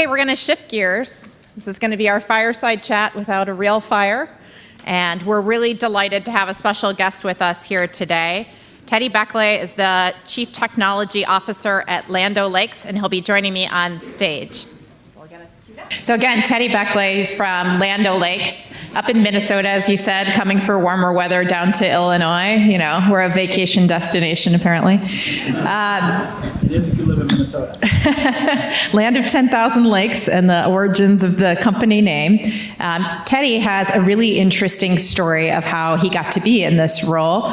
Okay, we're going to shift gears. This is going to be our fireside chat without a real fire. And we're really delighted to have a special guest with us here today. Teddy Beckley is the Chief Technology Officer at Land O'Lakes, and he'll be joining me on stage. So again, Teddy Beckley is from Land O'Lakes, up in Minnesota, as he said, coming for warmer weather down to Illinois. You know, we're a vacation destination, apparently. It is if you live in Minnesota. Land of 10,000 lakes and the origins of the company name. Teddy has a really interesting story of how he got to be in this role.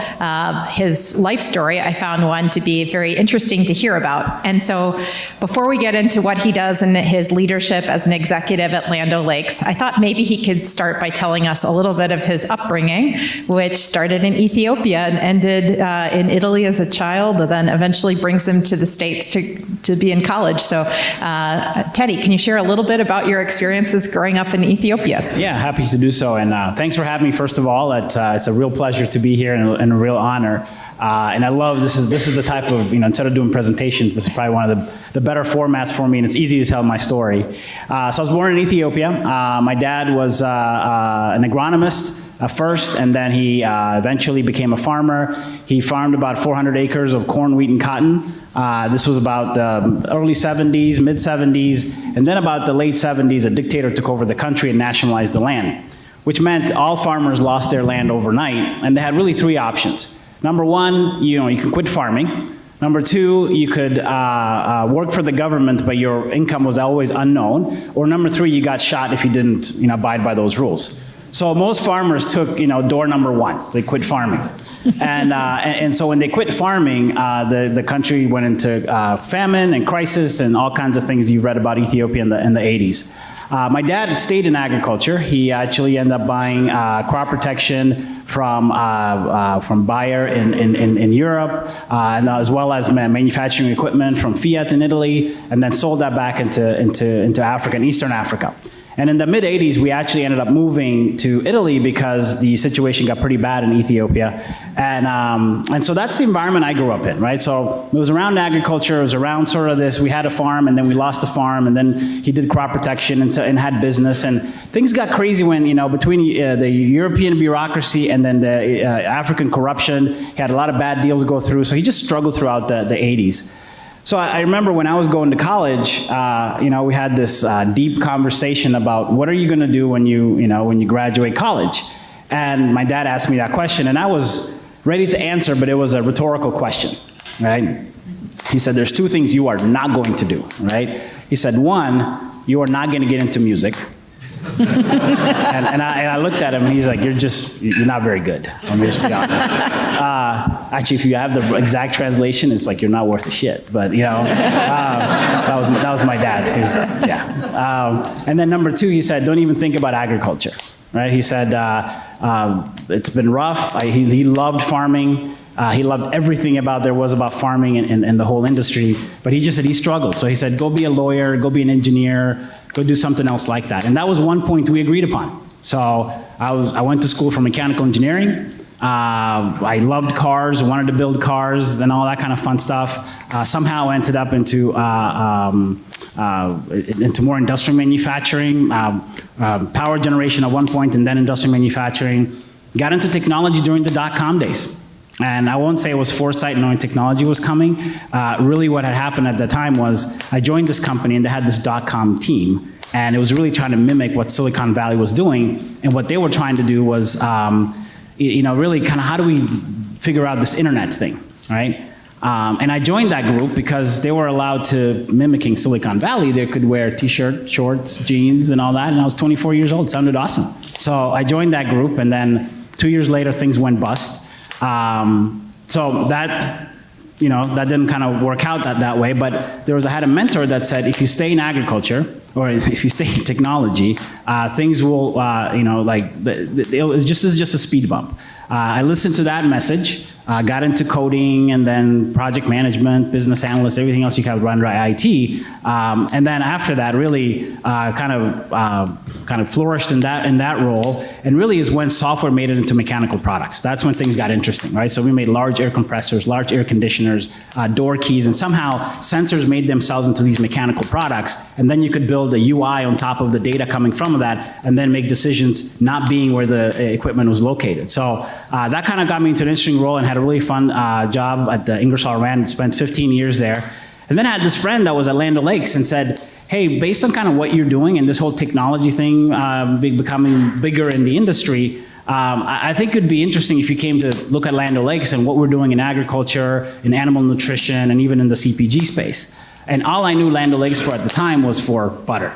His life story, I found one to be very interesting to hear about. And so before we get into what he does and his leadership as an executive at Land O'Lakes, I thought maybe he could start by telling us a little bit of his upbringing, which started in Ethiopia and ended in Italy as a child, and then eventually brings him to the States to be in college. So Teddy, can you share a little bit about your experiences growing up in Ethiopia? Yeah, happy to do so. And thanks for having me, first of all. It's a real pleasure to be here and a real honor. And I love, this is the type of, instead of doing presentations, this is probably one of the better formats for me, and it's easy to tell my story. So I was born in Ethiopia. My dad was an agronomist first, and then he eventually became a farmer. He farmed about 400 acres of corn, wheat, and cotton. This was about the early 70s, mid 70s, and then about the late 70s, a dictator took over the country and nationalized the land, which meant all farmers lost their land overnight, and they had really three options. Number one, you can quit farming. Number two, you could work for the government, but your income was always unknown. Or number three, you got shot if you didn't abide by those rules. So most farmers took door number one. They quit farming. And so when they quit farming, the country went into famine and crisis and all kinds of things you've read about Ethiopia in the 80s. My dad stayed in agriculture. He actually ended up buying crop protection from Bayer in Europe, and as well as manufacturing equipment from Fiat in Italy, and then sold that back into Africa and Eastern Africa. And in the mid-'80s, we actually ended up moving to Italy because the situation got pretty bad in Ethiopia. And so that's the environment I grew up in, right? So it was around agriculture, it was around sort of this, we had a farm, and then we lost the farm, and then he did crop protection and had business. And things got crazy when, between the European bureaucracy and then the African corruption, he had a lot of bad deals go through. So he just struggled throughout the 80s. So I remember when I was going to college, we had this deep conversation about what are you going to do when you graduate college? And my dad asked me that question, and I was ready to answer, but it was a rhetorical question, right? He said, there's two things you are not going to do, right? He said, one, you are not going to get into music. and I looked at him, and he's like, you're not very good. Let me just be honest. Actually, if you have the exact translation, it's like you're not worth a shit. But that was my dad. And then number two, he said, don't even think about agriculture, right? He said, it's been rough. He loved farming. He loved everything there was about farming and the whole industry, but he just said he struggled. So he said, go be a lawyer, go be an engineer, go do something else like that. And that was one point we agreed upon. So I went to school for mechanical engineering. I loved cars, wanted to build cars and all that kind of fun stuff. Somehow ended up into more industrial manufacturing, power generation at one point, and then industrial manufacturing. Got into technology during the dot-com days. And I won't say it was foresight knowing technology was coming. Really what had happened at the time was I joined this company and they had this dot-com team. And it was really trying to mimic what Silicon Valley was doing. And what they were trying to do was, really kind of how do we figure out this internet thing, right? And I joined that group because they were allowed to, mimicking Silicon Valley, they could wear t-shirt, shorts, jeans, and all that. And I was 24 years old. It sounded awesome. So I joined that group, and then 2 years later, things went bust. So that didn't kind of work out that way, but I had a mentor that said, if you stay in agriculture, or if you stay in technology, things will, it's just a speed bump. I listened to that message, got into coding, and then project management, business analyst, everything else you can run by IT. And then after that, really kind of flourished in that role. and really is when software made it into mechanical products. That's when things got interesting, right? So we made large air compressors, large air conditioners, door keys, and somehow sensors made themselves into these mechanical products, and then you could build a UI on top of the data coming from that, and then make decisions not being where the equipment was located. So that kind of got me into an interesting role and had a really fun job at the Ingersoll Rand, spent 15 years there. And then I had this friend that was at Land O'Lakes and said, hey, based on kind of what you're doing and this whole technology thing becoming bigger in the industry, I think it'd be interesting if you came to look at Land O'Lakes and what we're doing in agriculture, in animal nutrition, and even in the CPG space. And all I knew Land O'Lakes for at the time was for butter,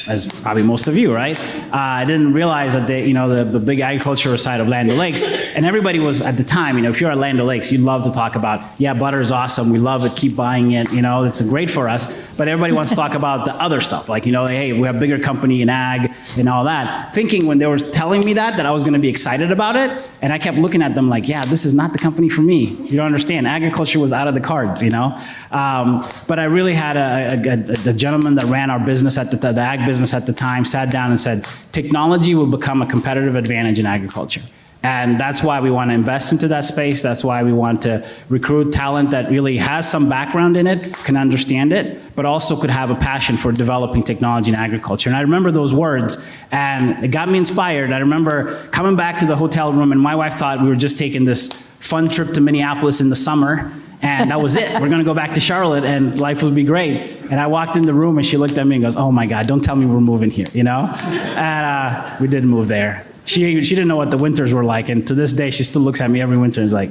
as probably most of you, right? I didn't realize that the big agriculture side of Land O'Lakes, and everybody was at the time, if you're at Land O'Lakes, you'd love to talk about, yeah, butter is awesome, we love it, keep buying it, it's great for us, but everybody wants to talk about the other stuff, like, hey, we have a bigger company in ag and all that, thinking when they were telling me that I was gonna be excited about it, and I kept looking at them like, yeah, this is not the company for me. You don't understand, agriculture was out of the cards, But I really had a gentleman that ran our business at the ag business at the time sat down and said, technology will become a competitive advantage in agriculture. And that's why we want to invest into that space. That's why we want to recruit talent that really has some background in it, can understand it, but also could have a passion for developing technology in agriculture. And I remember those words, and it got me inspired. I remember coming back to the hotel room, and my wife thought we were just taking this fun trip to Minneapolis in the summer, and that was it. We're gonna go back to Charlotte and life would be great. And I walked in the room and she looked at me and goes, oh my God, don't tell me we're moving here, And we did move there. She didn't know what the winters were like, and to this day she still looks at me every winter and is like,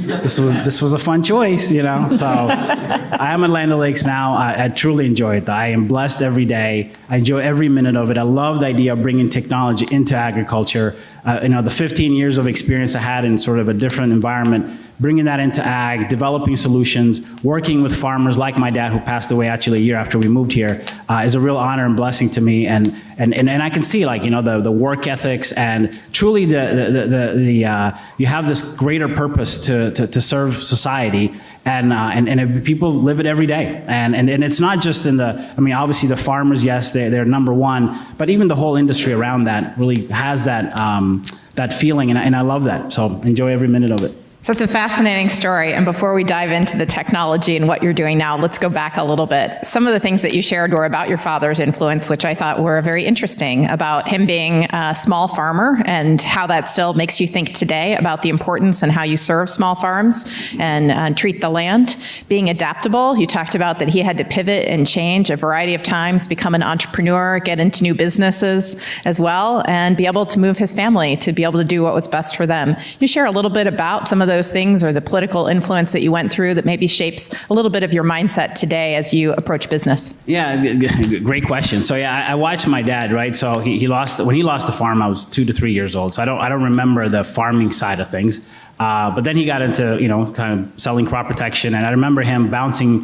this was a fun choice, So I am at Land O'Lakes now. I truly enjoy it. I am blessed every day. I enjoy every minute of it. I love the idea of bringing technology into agriculture. The 15 years of experience I had in sort of a different environment, bringing that into ag, developing solutions, working with farmers like my dad, who passed away actually a year after we moved here, is a real honor and blessing to me. And I can see the work ethics and truly you have this greater purpose to serve society, and people live it every day. And it's not just obviously the farmers, yes, they're number one, but even the whole industry around that really has that feeling, and I love that. So enjoy every minute of it. So it's a fascinating story. And before we dive into the technology and what you're doing now, let's go back a little bit. Some of the things that you shared were about your father's influence, which I thought were very interesting, about him being a small farmer and how that still makes you think today about the importance and how you serve small farms and treat the land. Being adaptable, you talked about that he had to pivot and change a variety of times, become an entrepreneur, get into new businesses as well, and be able to move his family to be able to do what was best for them. You share a little bit about some of those things, or the political influence that you went through that maybe shapes a little bit of your mindset today as you approach business? Yeah, great question. So yeah, I watched my dad, right? So when he lost the farm, I was 2 to 3 years old. So I don't remember the farming side of things. But then he got into, kind of selling crop protection. And I remember him bouncing,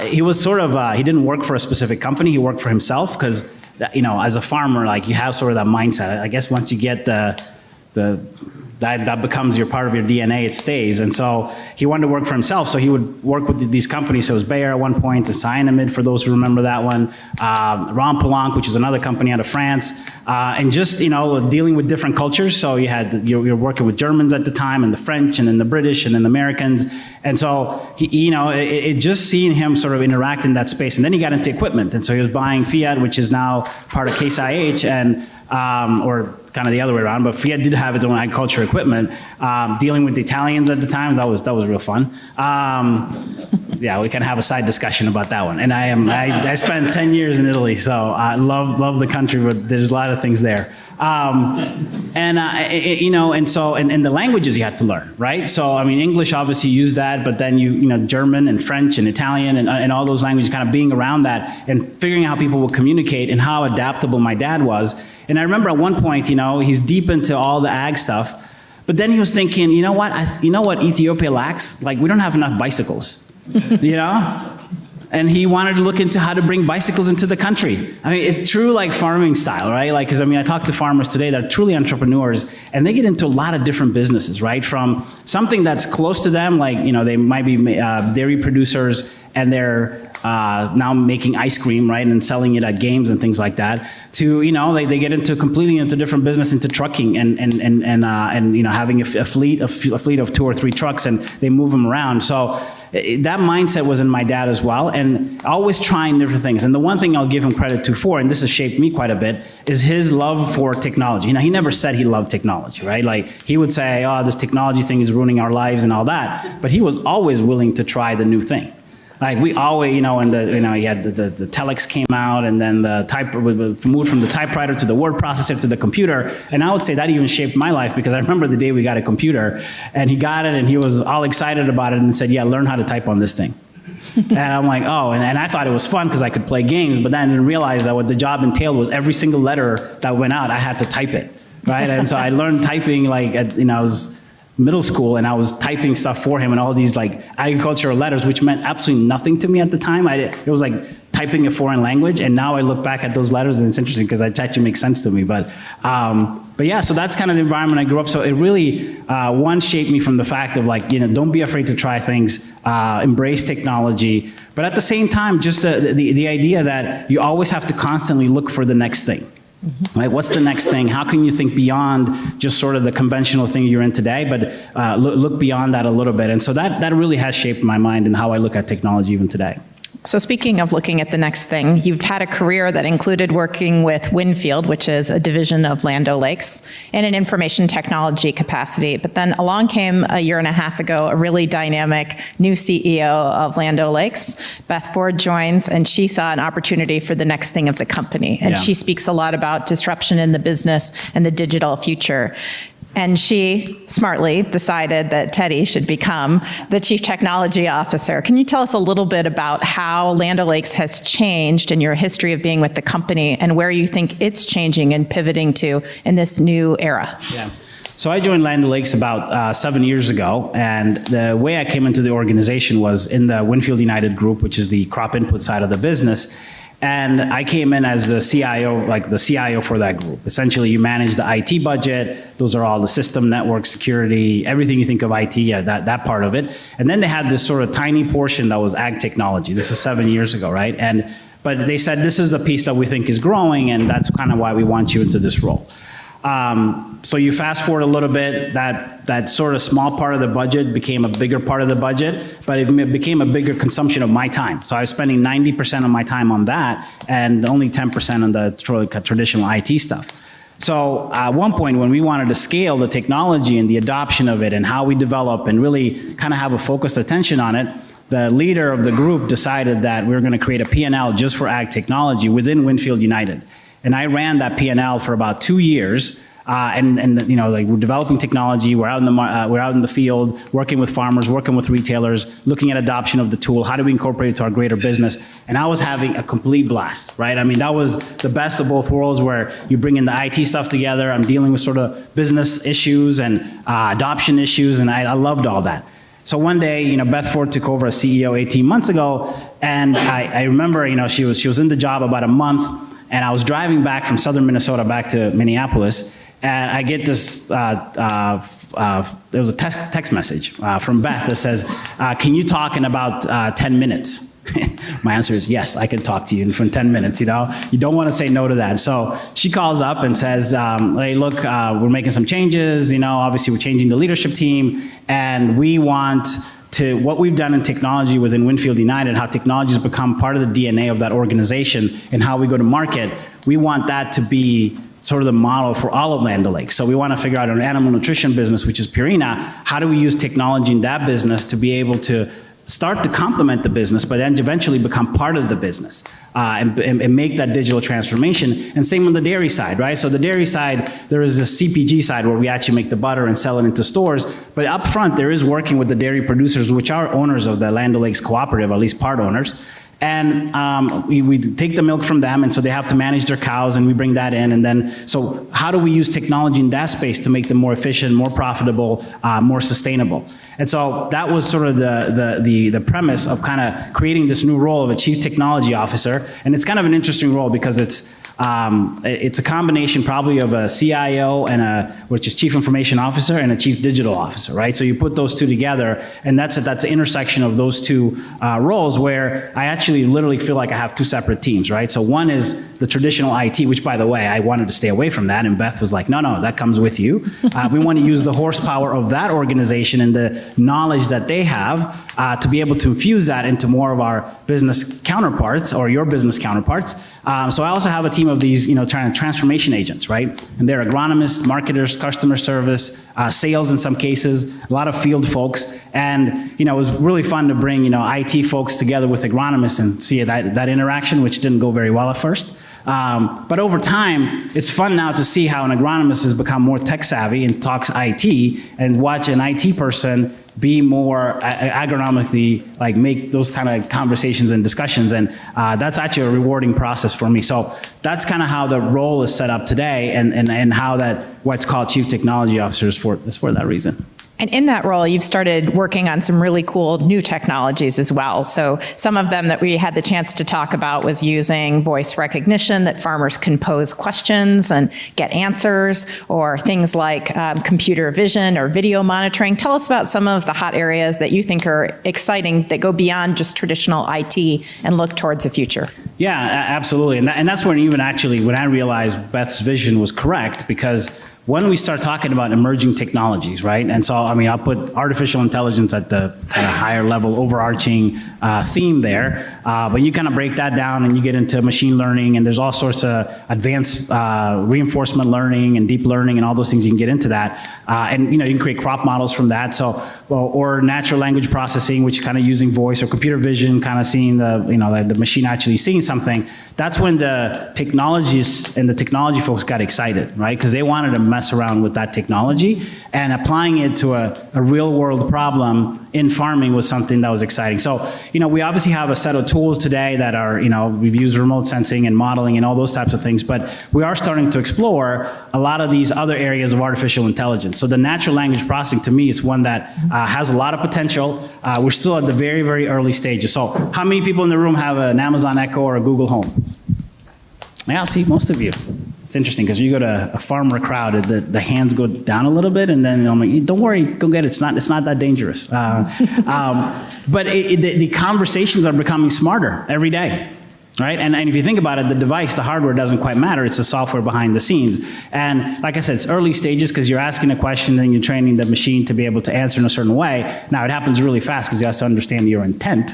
he was sort of, he didn't work for a specific company. He worked for himself because, as a farmer, you have sort of that mindset. I guess once you get that becomes part of your DNA, it stays. And so he wanted to work for himself, so he would work with these companies. So it was Bayer at one point, the Cyanamid, for those who remember that one, Rheinland, which is another company out of France, and just, dealing with different cultures. So you're working with Germans at the time, and the French, and then the British, and then the Americans. And so, it just seeing him sort of interact in that space. And then he got into equipment, and so he was buying Fiat, which is now part of Case IH, and or kind of the other way around, but Fiat did have its own agriculture equipment. Dealing with the Italians at the time, that was real fun. Yeah, we can have a side discussion about that one. And I spent 10 years in Italy, so I love the country, but there's a lot of things there. And the languages you had to learn, right? So, English obviously used that, but then German and French and Italian and all those languages, kind of being around that and figuring out how people would communicate and how adaptable my dad was. And I remember at one point, he's deep into all the ag stuff, but then he was thinking, you know what Ethiopia lacks? We don't have enough bicycles, And he wanted to look into how to bring bicycles into the country. It's true farming style, right? Because I talk to farmers today that are truly entrepreneurs, and they get into a lot of different businesses, right? From something that's close to them, they might be dairy producers, and they're now making ice cream, right, and selling it at games and things like that, to, you know, they get into completely into different business, into trucking and you know, having a fleet of 2 or 3 trucks, and they move them around. So that mindset was in my dad as well, and always trying different things. And the one thing I'll give him credit to for, and this has shaped me quite a bit, is his love for technology. You know, he never said he loved technology, right? Like, he would say, oh, this technology thing is ruining our lives and all that, but he was always willing to try the new thing. Like, we always, you know, he had the telex came out, and then we moved from the typewriter to the word processor to the computer. And I would say that even shaped my life, because I remember the day we got a computer, and he got it, and he was all excited about it, and said, yeah, learn how to type on this thing. And I'm like, oh, and I thought it was fun because I could play games, but then I didn't realize that what the job entailed was every single letter that went out, I had to type it, right? And so I learned typing, like, at, you know, I was middle school, and I was typing stuff for him, and all these like agricultural letters, which meant absolutely nothing to me at the time. It was like typing a foreign language, and now I look back at those letters, and it's interesting because it actually makes sense to me. But yeah, so that's kind of the environment I grew up. So it really, one, shaped me from the fact of, like, you know, don't be afraid to try things, embrace technology, but at the same time, just the idea that you always have to constantly look for the next thing. Like, what's the next thing? How can you think beyond just sort of the conventional thing you're in today, but look beyond that a little bit? And so that really has shaped my mind and how I look at technology even today. So speaking of looking at the next thing, you've had a career that included working with Winfield, which is a division of Land O'Lakes, in an information technology capacity. But then along came a year and a half ago, a really dynamic new CEO of Land O'Lakes. Beth Ford joins, and she saw an opportunity for the next thing of the company. And she speaks a lot about disruption in the business and the digital future. And she smartly decided that Teddy should become the Chief Technology Officer. Can you tell us a little bit about how Land O'Lakes has changed in your history of being with the company, and where you think it's changing and pivoting to in this new era? Yeah. So I joined Land O'Lakes about 7 years ago, and the way I came into the organization was in the Winfield United Group, which is the crop input side of the business. And I came in as the CIO, like the CIO for that group. Essentially, you manage the IT budget. Those are all the system, network, security, everything you think of IT, yeah, that part of it. And then they had this sort of tiny portion that was ag technology. This is 7 years ago, right? But they said, this is the piece that we think is growing, and that's kind of why we want you into this role. So you fast forward a little bit, that sort of small part of the budget became a bigger part of the budget, but it became a bigger consumption of my time. So I was spending 90% of my time on that, and only 10% on the traditional IT stuff. So at one point, when we wanted to scale the technology and the adoption of it and how we develop and really kind of have a focused attention on it, the leader of the group decided that we were going to create a P&L just for ag technology within Winfield United. And I ran that P&L for about 2 years, and you know, like, we're developing technology, we're out in the field, working with farmers, working with retailers, looking at adoption of the tool, how do we incorporate it to our greater business, and I was having a complete blast, right? I mean, that was the best of both worlds, where you bring in the IT stuff together, I'm dealing with sort of business issues and adoption issues, and I loved all that. So one day, you know, Beth Ford took over as CEO 18 months ago, and I remember, you know, she was in the job about a month. And I was driving back from southern Minnesota back to Minneapolis, and I get this, there was a text message from Beth that says, can you talk in about 10 minutes? My answer is yes, I can talk to you in 10 minutes, you know? You don't want to say no to that. So she calls up and says, hey, look, we're making some changes, you know, obviously we're changing the leadership team, and we want to what we've done in technology within Winfield United, how technology has become part of the DNA of that organization and how we go to market. We want that to be sort of the model for all of Land O'Lakes. So we want to figure out an animal nutrition business, which is Purina. How do we use technology in that business to be able to start to complement the business, but then eventually become part of the business and make that digital transformation. And same on the dairy side, right? So the dairy side, there is a CPG side where we actually make the butter and sell it into stores. But up front, there is working with the dairy producers, which are owners of the Land O'Lakes cooperative, at least part owners. And we take the milk from them, and so they have to manage their cows, and we bring that in. And then, so how do we use technology in that space to make them more efficient, more profitable, more sustainable? And so that was sort of the premise of kind of creating this new role of a Chief Technology Officer. And it's kind of an interesting role because it's It's a combination probably of a CIO which is Chief Information Officer, and a Chief Digital Officer, right? So you put those two together, and that's the intersection of those two roles, where I actually literally feel like I have two separate teams, right? So one is the traditional IT, which, by the way, I wanted to stay away from that, and Beth was like, no, that comes with you. We want to use the horsepower of that organization and the knowledge that they have to be able to infuse that into more of our business counterparts, or your business counterparts. So I also have a team of these, transformation agents, right? And they're agronomists, marketers, customer service, sales in some cases, a lot of field folks. And, it was really fun to bring, IT folks together with agronomists and see that interaction, which didn't go very well at first. But over time, it's fun now to see how an agronomist has become more tech savvy and talks IT, and watch an IT person be more agronomically, like, make those kind of conversations and discussions. And that's actually a rewarding process for me. So that's kind of how the role is set up today, and how what's called Chief Technology Officer is for that reason. And in that role, you've started working on some really cool new technologies as well. So some of them that we had the chance to talk about was using voice recognition, that farmers can pose questions and get answers, or things like computer vision or video monitoring. Tell us about some of the hot areas that you think are exciting, that go beyond just traditional IT and look towards the future. Yeah, absolutely. And that's when when I realized Beth's vision was correct, because when we start talking about emerging technologies, right? And so, I'll put artificial intelligence at the kind of higher level overarching theme there. But you kind of break that down and you get into machine learning, and there's all sorts of advanced reinforcement learning and deep learning and all those things. You can get into that. And you can create crop models from that. So, or natural language processing, which kind of using voice, or computer vision, kind of seeing the machine actually seeing something. That's when the technologists and the technology folks got excited, right? Because they wanted to mess around with that technology, and applying it to a real world problem in farming was something that was exciting. So, we obviously have a set of tools today that are, we've used remote sensing and modeling and all those types of things, but we are starting to explore a lot of these other areas of artificial intelligence. So the natural language processing, to me, is one that has a lot of potential. We're still at the very, very early stages. So how many people in the room have an Amazon Echo or a Google Home? Yeah, see, most of you. It's interesting, because you go to a farmer crowd, the hands go down a little bit, and then I'm like, don't worry, go get it. It's not that dangerous. But the conversations are becoming smarter every day, right? And if you think about it, the device, the hardware doesn't quite matter. It's the software behind the scenes. And like I said, it's early stages, because you're asking a question and you're training the machine to be able to answer in a certain way. Now, it happens really fast, because you have to understand your intent.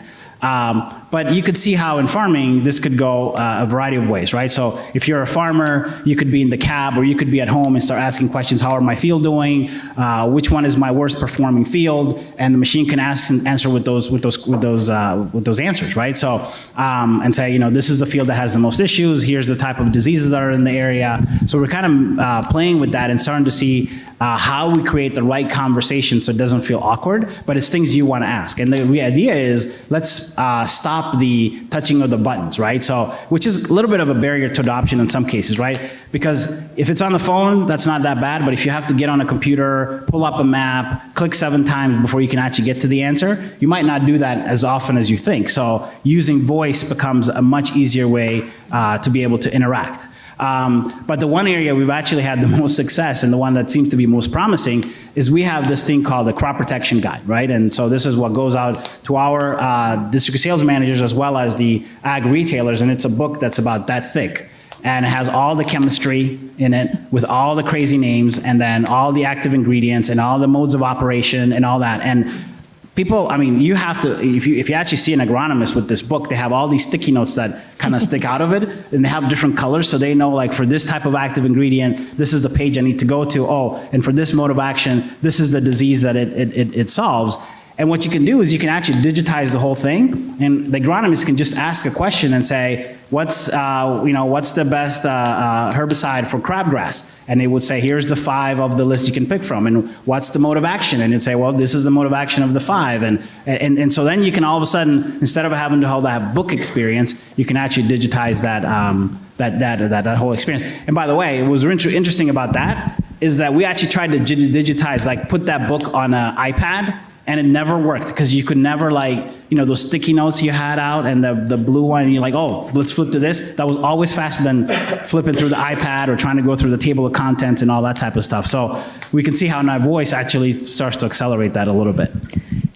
But you could see how in farming this could go a variety of ways, right? So if you're a farmer, you could be in the cab, or you could be at home and start asking questions. How are my field doing? Which one is my worst performing field? And the machine can answer with those answers, right? So and say, this is the field that has the most issues. Here's the type of diseases that are in the area. So we're kind of playing with that and starting to see how we create the right conversation so it doesn't feel awkward, but it's things you want to ask. And the idea is, let's stop the touching of the buttons, right? So, which is a little bit of a barrier to adoption in some cases, right? Because if it's on the phone, that's not that bad, but if you have to get on a computer, pull up a map, click 7 times before you can actually get to the answer, you might not do that as often as you think. So using voice becomes a much easier way to be able to interact. But the one area we've actually had the most success, and the one that seems to be most promising, is we have this thing called the crop protection guide, right? And so this is what goes out to our district sales managers as well as the ag retailers, and it's a book that's about that thick. And it has all the chemistry in it with all the crazy names, and then all the active ingredients and all the modes of operation and all that. And people, you have to, if you actually see an agronomist with this book, they have all these sticky notes that kind of stick out of it, and they have different colors, so they know, like, for this type of active ingredient, this is the page I need to go to. Oh, and for this mode of action, this is the disease that it solves. And what you can do is you can actually digitize the whole thing, and the agronomist can just ask a question and say, what's the best herbicide for crabgrass? And they would say, here's the 5 of the list you can pick from, and what's the mode of action? And it'd say, well, this is the mode of action of the 5. And so then you can all of a sudden, instead of having to hold that book experience, you can actually digitize that whole experience. And by the way, what was interesting about that is that we actually tried to digitize, like put that book on an iPad And it never worked because you could never those sticky notes you had out and the blue one, and you're like, oh, let's flip to this. That was always faster than flipping through the iPad or trying to go through the table of contents and all that type of stuff. So we can see how now voice actually starts to accelerate that a little bit.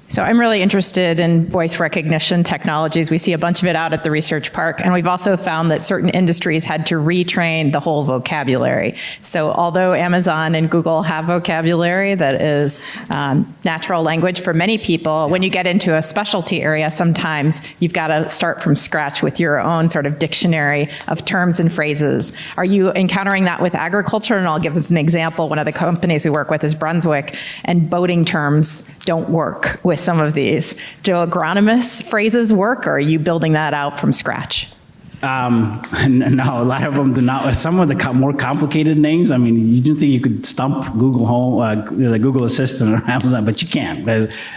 So I'm really interested in voice recognition technologies. We see a bunch of it out at the research park, and we've also found that certain industries had to retrain the whole vocabulary. So although Amazon and Google have vocabulary that is natural language for many people, when you get into a specialty area, sometimes you've got to start from scratch with your own sort of dictionary of terms and phrases. Are you encountering that with agriculture? And I'll give us an example. One of the companies we work with is Brunswick, and boating terms don't work with some of these. Do agronomist phrases work, or are you building that out from scratch? No, a lot of them do not. Some of the more complicated names, I mean, you didn't think you could stump Google Home, the Google Assistant or Amazon, but you can't.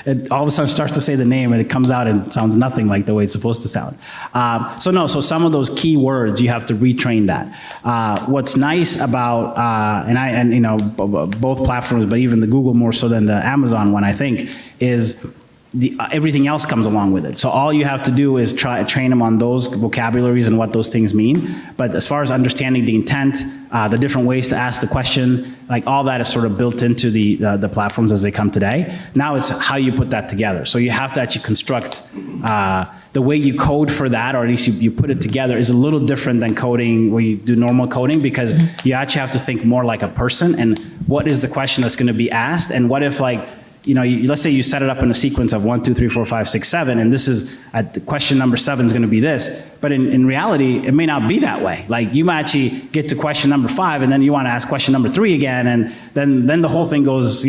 It all of a sudden starts to say the name and it comes out and sounds nothing like the way it's supposed to sound. So some of those key words, you have to retrain that. What's nice about, both platforms, but even the Google more so than the Amazon one, I think, is everything else comes along with it. So all you have to do is train them on those vocabularies and what those things mean. But as far as understanding the intent, the different ways to ask the question, like all that is sort of built into the platforms as they come today. Now it's how you put that together. So you have to actually construct the way you code for that, or at least you put it together, is a little different than coding where you do normal coding, because you actually have to think more like a person, and what is the question that's going to be asked, and what if let's say you set it up in a sequence of 1, 2, 3, 4, 5, 6, 7, and this is question number 7 is going to be this. But in reality, it may not be that way. Like you might actually get to question number 5, and then you want to ask question number 3 again, and then the whole thing goes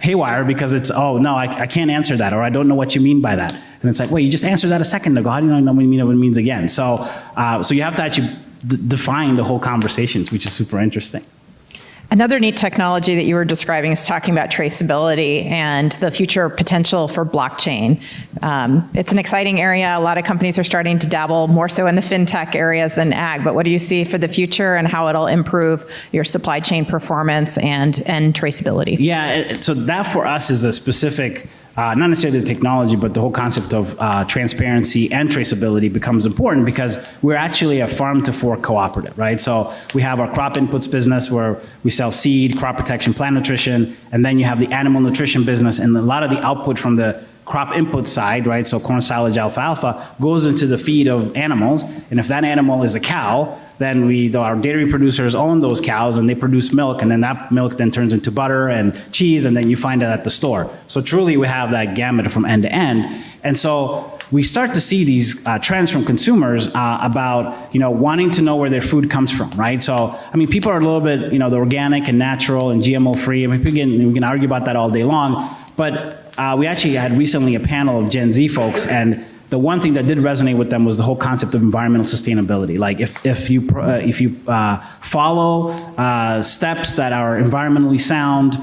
haywire, because it's, oh no, I can't answer that, or I don't know what you mean by that. And it's like, wait, you just answered that a second ago. How do you know what it means again? So you have to actually define the whole conversations, which is super interesting. Another neat technology that you were describing is talking about traceability and the future potential for blockchain. It's an exciting area. A lot of companies are starting to dabble more so in the fintech areas than ag, but what do you see for the future and how it'll improve your supply chain performance and traceability? Yeah, so that for us is a specific, not necessarily the technology, but the whole concept of transparency and traceability becomes important, because we're actually a farm-to-fork cooperative, right? So we have our crop inputs business where we sell seed, crop protection, plant nutrition, and then you have the animal nutrition business, and a lot of the output from the crop input side, right? So corn, silage, alfalfa goes into the feed of animals, and if that animal is a cow, then our dairy producers own those cows and they produce milk, and then that milk then turns into butter and cheese, and then you find it at the store. So truly we have that gamut from end to end. And so we start to see these trends from consumers about wanting to know where their food comes from, right? So, I mean, people are a little bit, the organic and natural and GMO free. I mean, we can argue about that all day long, but we actually had recently a panel of Gen Z folks, and the one thing that did resonate with them was the whole concept of environmental sustainability. Like if you follow steps that are environmentally sound,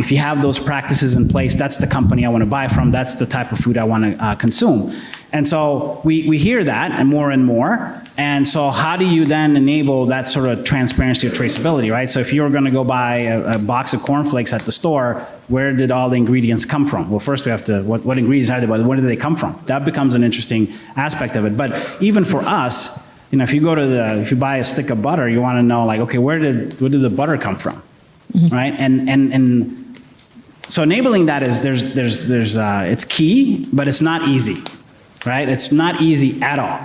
if you have those practices in place, that's the company I want to buy from. That's the type of food I want to consume. And so we hear that and more. And so how do you then enable that sort of transparency or traceability, right? So if you were going to go buy a box of cornflakes at the store, where did all the ingredients come from? Well, first we have to, what ingredients are they, but where do they come from? That becomes an interesting aspect of it. But even for us, if you buy a stick of butter, you want to know, like, okay, where did the butter come from, right? And so enabling that is it's key, but it's not easy. Right? It's not easy at all.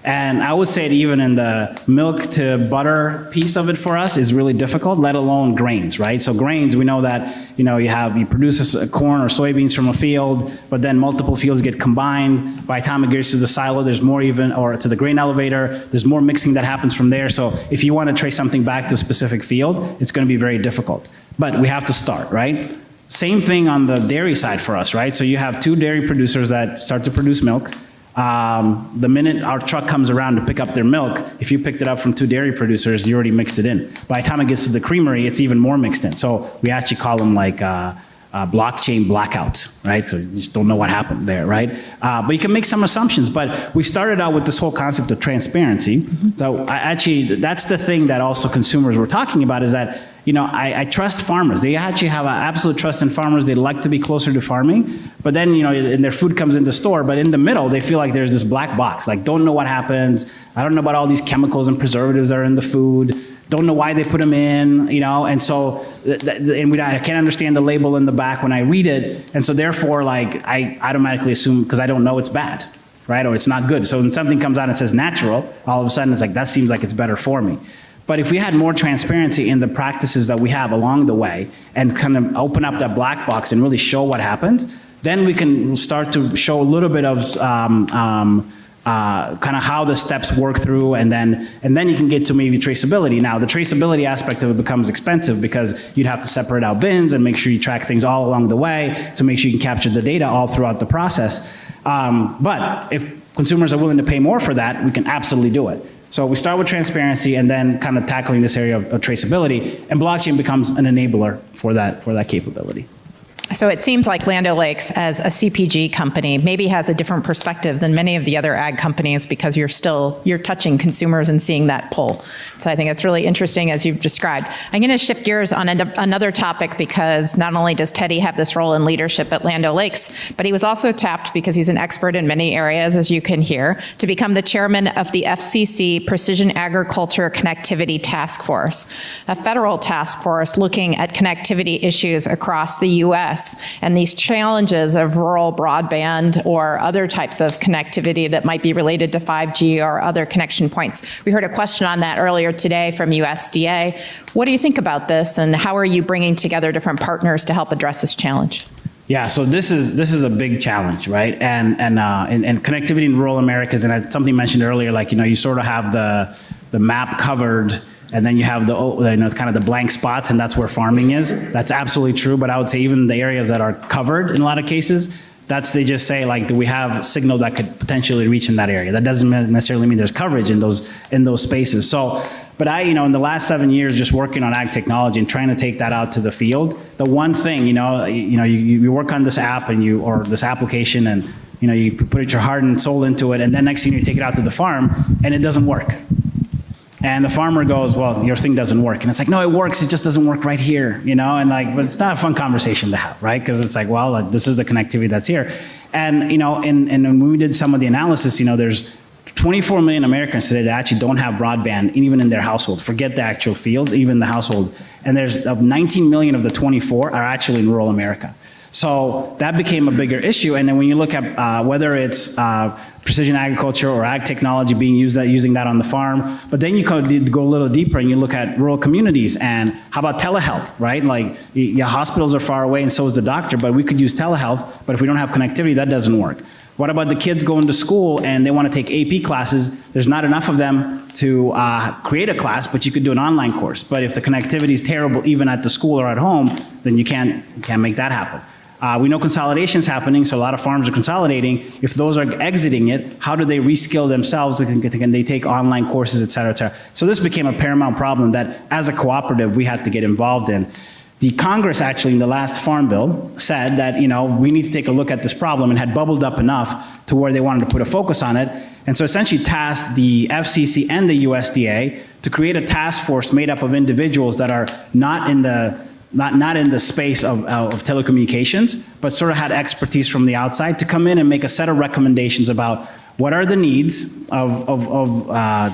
And I would say that even in the milk to butter piece of it for us is really difficult, let alone grains, right? So grains, we know that, you produce corn or soybeans from a field, but then multiple fields get combined. By the time it gets to the silo, there's more or to the grain elevator, there's more mixing that happens from there. So if you want to trace something back to a specific field, it's going to be very difficult. But we have to start, right? Same thing on the dairy side for us, right? So you have 2 dairy producers that start to produce milk. The minute our truck comes around to pick up their milk, if you picked it up from 2 dairy producers, you already mixed it in. By the time it gets to the creamery, it's even more mixed in. So we actually call them blockchain blackouts, right? So you just don't know what happened there, right? But you can make some assumptions. But we started out with this whole concept of transparency. So that's the thing that also consumers were talking about, is that I trust farmers. They actually have an absolute trust in farmers. They like to be closer to farming. But then, and their food comes in the store, but in the middle, they feel like there's this black box. Like, don't know what happens. I don't know about all these chemicals and preservatives that are in the food. Don't know why they put them in, and so, I can't understand the label in the back when I read it, and so therefore, like, I automatically assume, because I don't know, it's bad, right, or it's not good. So when something comes out and says natural, all of a sudden it's like, that seems like it's better for me. But if we had more transparency in the practices that we have along the way, and kind of open up that black box and really show what happens, then we can start to show a little bit of kind of how the steps work through, and then you can get to maybe traceability. Now, the traceability aspect of it becomes expensive because you'd have to separate out bins and make sure you track things all along the way to make sure you can capture the data all throughout the process. But if consumers are willing to pay more for that, we can absolutely do it. So we start with transparency and then kind of tackling this area of traceability, and blockchain becomes an enabler for that capability. So it seems like Land O'Lakes, as a CPG company, maybe has a different perspective than many of the other ag companies, because you're touching consumers and seeing that pull. So I think it's really interesting, as you've described. I'm going to shift gears on another topic, because not only does Teddy have this role in leadership at Land O'Lakes, but he was also tapped, because he's an expert in many areas, as you can hear, to become the chairman of the FCC Precision Agriculture Connectivity Task Force, a federal task force looking at connectivity issues across the U.S. and these challenges of rural broadband or other types of connectivity that might be related to 5G or other connection points. We heard a question on that earlier today from USDA. What do you think about this, and how are you bringing together different partners to help address this challenge? Yeah, so this is a big challenge, right? And connectivity in rural Americas, and something mentioned earlier, like, you sort of have the map covered, and then you have the kind of the blank spots, and that's where farming is. That's absolutely true, but I would say even the areas that are covered in a lot of cases, they just say, like, do we have signal that could potentially reach in that area? That doesn't necessarily mean there's coverage in those spaces. So, but in the last 7 years, just working on ag technology and trying to take that out to the field, the one thing, you work on this app or this application, and you put your heart and soul into it, and then next thing you take it out to the farm, and it doesn't work. And the farmer goes, well, your thing doesn't work. And it's like, no, it works, it just doesn't work right here, and but it's not a fun conversation to have, right? Because it's like, well, this is the connectivity that's here. And, and when we did some of the analysis, there's 24 million Americans today that actually don't have broadband, even in their household. Forget the actual fields, even the household. And there's 19 million of the 24 are actually in rural America. So that became a bigger issue. And then when you look at whether it's precision agriculture or ag technology being using that on the farm, but then you go a little deeper and you look at rural communities, and how about telehealth, right? Like, hospitals are far away and so is the doctor, but we could use telehealth, but if we don't have connectivity, that doesn't work. What about the kids going to school and they want to take AP classes? There's not enough of them to create a class, but you could do an online course. But if the connectivity is terrible, even at the school or at home, then you can't make that happen. We know consolidation is happening, so a lot of farms are consolidating. If those are exiting it, how do they reskill themselves? Can they take online courses, et cetera, et cetera? So this became a paramount problem that, as a cooperative, we had to get involved in. The Congress actually, in the last Farm Bill, said that, we need to take a look at this problem, and had bubbled up enough to where they wanted to put a focus on it. And so essentially tasked the FCC and the USDA to create a task force made up of individuals that are not in the space of telecommunications, but sort of had expertise from the outside to come in and make a set of recommendations about what are the needs of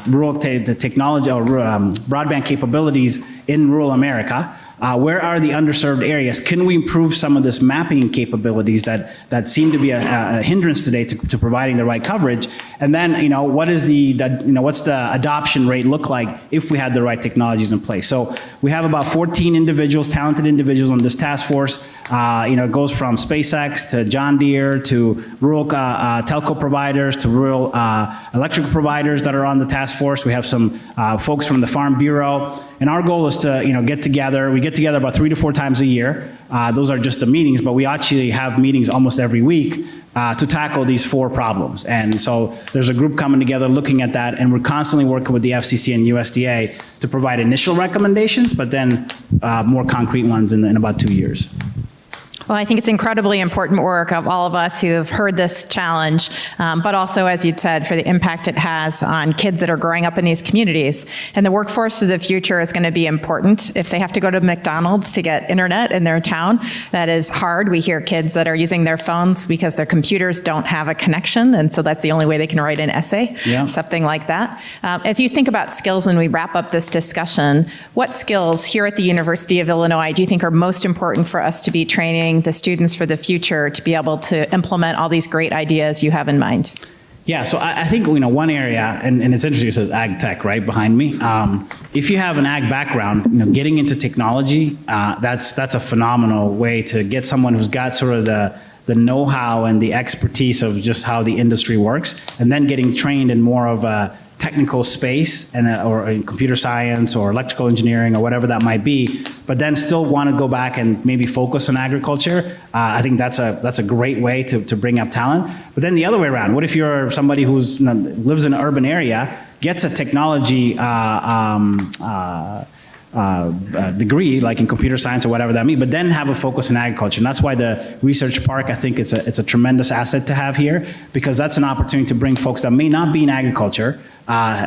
rural technology or broadband capabilities in rural America. Where are the underserved areas? Can we improve some of this mapping capabilities that seem to be a hindrance today to providing the right coverage? And then, what's the adoption rate look like if we had the right technologies in place? So we have about 14 individuals, talented individuals on this task force. It goes from SpaceX to John Deere to rural telco providers to rural electrical providers that are on the task force. We have some folks from the Farm Bureau. And our goal is to, get together. We get together about 3 to 4 times a year. Those are just the meetings, but we actually have meetings almost every week to tackle these 4 problems. And so there's a group coming together looking at that, and we're constantly working with the FCC and USDA to provide initial recommendations, but then more concrete ones in about 2 years. Well, I think it's incredibly important work of all of us who have heard this challenge, but also, as you said, for the impact it has on kids that are growing up in these communities. And the workforce of the future is going to be important. If they have to go to McDonald's to get internet in their town, that is hard. We hear kids that are using their phones because their computers don't have a connection, and so that's the only way they can write an essay, something like that. As you think about skills and we wrap up this discussion, what skills here at the University of Illinois do you think are most important for us to be training the students for the future to be able to implement all these great ideas you have in mind? Yeah, so I think one area, and it's interesting, it says Agtech right behind me. If you have an ag background, getting into technology, that's a phenomenal way to get someone who's got sort of the know-how and the expertise of just how the industry works, and then getting trained in more of a technical space or in computer science or electrical engineering or whatever that might be, but then still want to go back and maybe focus on agriculture. I think that's a great way to bring up talent. But then the other way around, what if you're somebody who's lives in an urban area, gets a technology degree, like in computer science or whatever that means, but then have a focus in agriculture. And that's why the research park, I think it's a tremendous asset to have here, because that's an opportunity to bring folks that may not be in agriculture,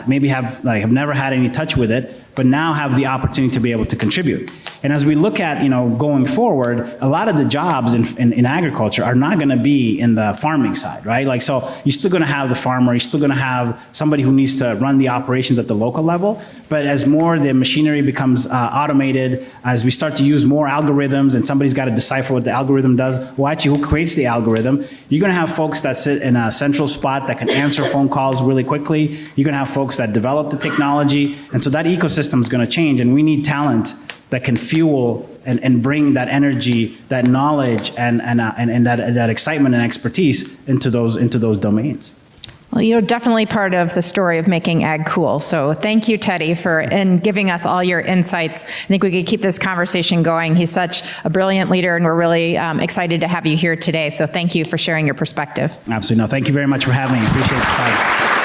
maybe have never had any touch with it, but now have the opportunity to be able to contribute. And as we look at, going forward, a lot of the jobs in agriculture are not going to be in the farming side, right? Like, so you're still going to have the farmer, you're still going to have somebody who needs to run the operations at the local level. But as more the machinery becomes automated, as we start to use more algorithms and somebody's got to decipher what the algorithm does, well, actually, who creates the algorithm? You're going to have folks that sit in a central spot that can answer phone calls really quickly. You're going to have folks that develop the technology. And so that ecosystem is going to change, and we need talent that can fuel and bring that energy, that knowledge, and that excitement and expertise into those domains. Well, you're definitely part of the story of making ag cool. So thank you, Teddy, for giving us all your insights. I think we could keep this conversation going. He's such a brilliant leader, and we're really excited to have you here today. So thank you for sharing your perspective. Absolutely. No, thank you very much for having me. Appreciate the time.